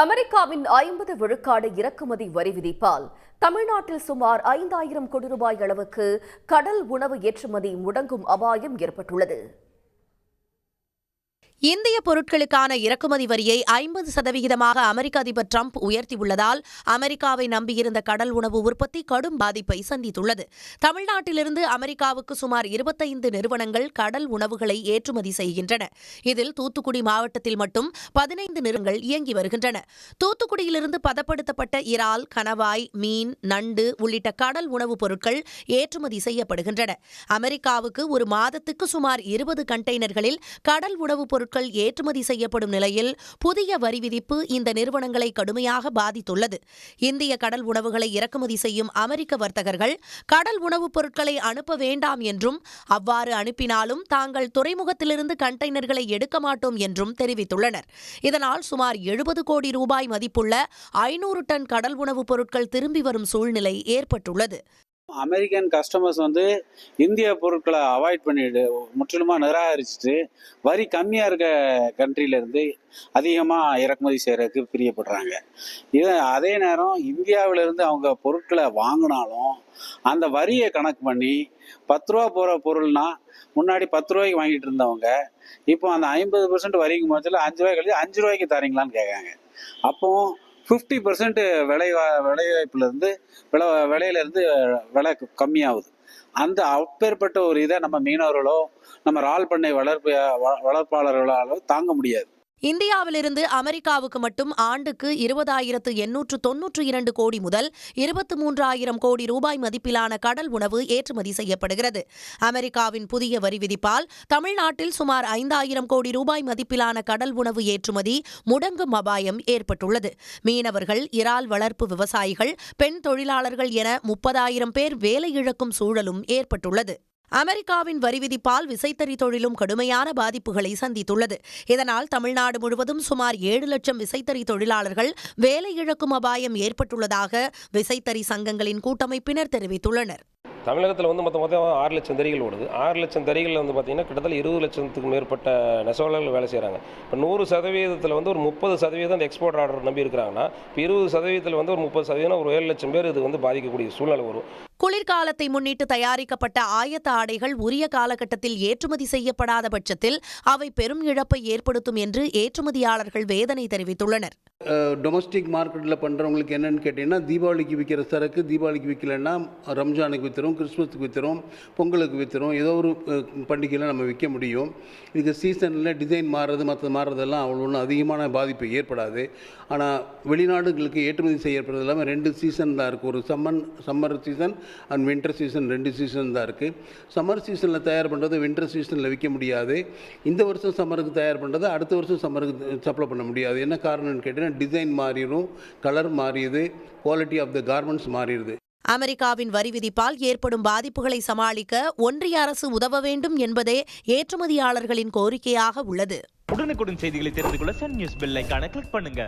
அமெரிக்காவின் 50 விழுக்காடு இறக்குமதி வரி விதிப்பால் தமிழ்நாட்டில் சுமார் 5,000 கோடி ரூபாய் அளவுக்கு கடல் உணவு ஏற்றுமதி முடங்கும் அபாயம் ஏற்பட்டுள்ளது. இந்திய பொருட்களுக்கான இறக்குமதி வரியை 50% அமெரிக்க அதிபர் டிரம்ப் உயர்த்தியுள்ளதால் அமெரிக்காவை நம்பியிருந்த கடல் உணவு உற்பத்தி கடும் பாதிப்பை சந்தித்துள்ளது. தமிழ்நாட்டிலிருந்து அமெரிக்காவுக்கு சுமார் 25 நிறுவனங்கள் கடல் உணவுகளை ஏற்றுமதி செய்கின்றன. இதில் தூத்துக்குடி மாவட்டத்தில் மட்டும் 15 நிறுவனங்கள் இயங்கி வருகின்றன. தூத்துக்குடியிலிருந்து பதப்படுத்தப்பட்ட இறால், கணவாய், மீன், நண்டு உள்ளிட்ட கடல் உணவுப் பொருட்கள் ஏற்றுமதி செய்யப்படுகின்றன. அமெரிக்காவுக்கு ஒரு மாதத்துக்கு சுமார் 20 கண்டெய்னர்களில் கடல் உணவுப் பொருட்கள் ஏற்றுமதி செய்யப்படும் நிலையில் புதிய வரி விதிப்பு இந்த நிறுவனங்களை கடுமையாக பாதித்துள்ளது. இந்திய கடல் உணவுகளை இறக்குமதி செய்யும் அமெரிக்க வர்த்தகர்கள் கடல் உணவுப் பொருட்களை அனுப்ப வேண்டாம் என்றும், அவ்வாறு அனுப்பினாலும் தாங்கள் துறைமுகத்திலிருந்து கண்டெய்னர்களை எடுக்க மாட்டோம் என்றும் தெரிவித்துள்ளனர். இதனால் சுமார் 70 கோடி ரூபாய் மதிப்புள்ள 500 டன் கடல் உணவுப் பொருட்கள் திரும்பி வரும் சூழ்நிலை ஏற்பட்டுள்ளது. அமெரிக்கன் கஸ்டமர்ஸ் இந்திய பொருட்களை அவாய்ட் பண்ணிட்டு முற்றிலுமாக நிராகரிச்சுட்டு வரி கம்மியாக இருக்க கண்ட்ரியிலேருந்து அதிகமாக இறக்குமதி செய்கிறதுக்கு பிரியப்படுறாங்க. அதே நேரம் இந்தியாவிலேருந்து அவங்க பொருட்களை வாங்கினாலும் அந்த வரியை கணக்கு பண்ணி 10 ரூபா போகிற பொருள்னா முன்னாடி 10 ரூபாய்க்கு வாங்கிட்டு இருந்தவங்க இப்போ அந்த 50% வரிக்கு மொத்தத்தில் 5 ரூபாய் கழிச்சு 5 ரூபாய்க்கு தரீங்களான்னு கேட்காங்க. அப்போ 50% விளைவாய்ப்புலேருந்து விலையிலேருந்து விலை கம்மியாகுது. அந்த அப்பேற்பட்ட ஒரு இதை நம்ம மீனவர்களோ நம்ம இறால் பண்ணை வளர்ப்பாளர்களாலோ தாங்க முடியாது. இந்தியாவிலிருந்து அமெரிக்காவுக்கு மட்டும் ஆண்டுக்கு 20,892 கோடி முதல் 23,000 கோடி ரூபாய் மதிப்பிலான கடல் உணவு ஏற்றுமதி செய்யப்படுகிறது. அமெரிக்காவின் புதிய வரி விதிப்பால் தமிழ்நாட்டில் சுமார் 5,000 கோடி ரூபாய் மதிப்பிலான கடல் உணவு ஏற்றுமதி முடங்கும் அபாயம் ஏற்பட்டுள்ளது. மீனவர்கள், இறால் வளர்ப்பு விவசாயிகள், பெண் தொழிலாளர்கள் என 30,000 பேர் வேலை இழக்கும் சூழலும் ஏற்பட்டுள்ளது. அமெரிக்காவின் வரி விதிப்பால் விசைத்தறி தொழிலும் கடுமையான பாதிப்புகளை சந்தித்துள்ளது. இதனால் தமிழ்நாடு முழுவதும் சுமார் 7 லட்சம் விசைத்தறி தொழிலாளர்கள் வேலை இழக்கும் அபாயம் ஏற்பட்டுள்ளதாக விசைத்தறி சங்கங்களின் கூட்டமைப்பினர் தெரிவித்துள்ளனர். தமிழகத்தில் மொத்தம் 6 லட்சம் தறிகள் ஓடுது. 6 லட்சம் தறிகளில் பார்த்தீங்கன்னா கிட்டத்தட்ட 20 லட்சத்துக்கு மேற்பட்ட நெசவாளர்கள் வேலை செய்கிறாங்க. இப்போ 100%, ஒரு 30% அந்த எக்ஸ்போர்ட் ஆர்டர் நம்பி இருக்கிறாங்கன்னா இப்போ 20%, ஒரு 30%, ஒரு 7 லட்சம் பேர் இது பாதிக்கக்கூடிய சூழ்நிலை வரும். குளிர்காலத்தை முன்னிட்டு தயாரிக்கப்பட்ட ஆயத்த ஆடைகள் உரிய காலகட்டத்தில் ஏற்றுமதி செய்யப்படாத பட்சத்தில் அவை பெரும் இழப்பை ஏற்படுத்தும் என்று ஏற்றுமதியாளர்கள் வேதனை தெரிவித்துள்ளனர். டொமஸ்டிக் மார்க்கெட்டில் பண்ணுறவங்களுக்கு என்னென்னு கேட்டிங்கன்னா, தீபாவளிக்கு விற்கிற சரக்கு தீபாவளிக்கு விற்கலைன்னா ரம்ஜானுக்கு விற்றுரும், கிறிஸ்மஸுக்கு விற்றுரும், பொங்கலுக்கு விற்றுரும், ஏதோ ஒரு பண்டிகையில் நம்ம விற்க முடியும். இதுக்கு சீசனில் டிசைன் மாறுறதெல்லாம் அவ்வளோ ஒன்றும் அதிகமான பாதிப்பு ஏற்படாது. ஆனால் வெளிநாடுகளுக்கு ஏற்றுமதி செய்யப்படுறது இல்லாமல் 2 சீசன் தான் இருக்குது. ஒரு summer season and winter season, 2 season தான் இருக்குது. சம்மர் சீசனில் தயார் பண்ணுறது வின்டர் சீசனில் விற்க முடியாது. இந்த வருஷம் சம்மருக்கு தயார் பண்ணுறது அடுத்த வருஷம் சம்மருக்கு சப்ளை பண்ண முடியாது. என்ன காரணம்னு கேட்டிங்கன்னா, டிசைன் மாறிடும், கலர் மாறிடுது, குவாலிட்டி ஆஃப் த கார்மெண்ட்ஸ் மாறிடுது. அமெரிக்காவின் வரி விதிப்பால் ஏற்படும் பாதிப்புகளை சமாளிக்க ஒன்றிய அரசு உதவ வேண்டும் என்பதே ஏற்றுமதியாளர்களின் கோரிக்கையாக உள்ளது. உடனுக்குடன் செய்திகளை தெரிந்து கொள்ள சன் நியூஸ் பெல் ஐகானை கிளிக் பண்ணுங்க.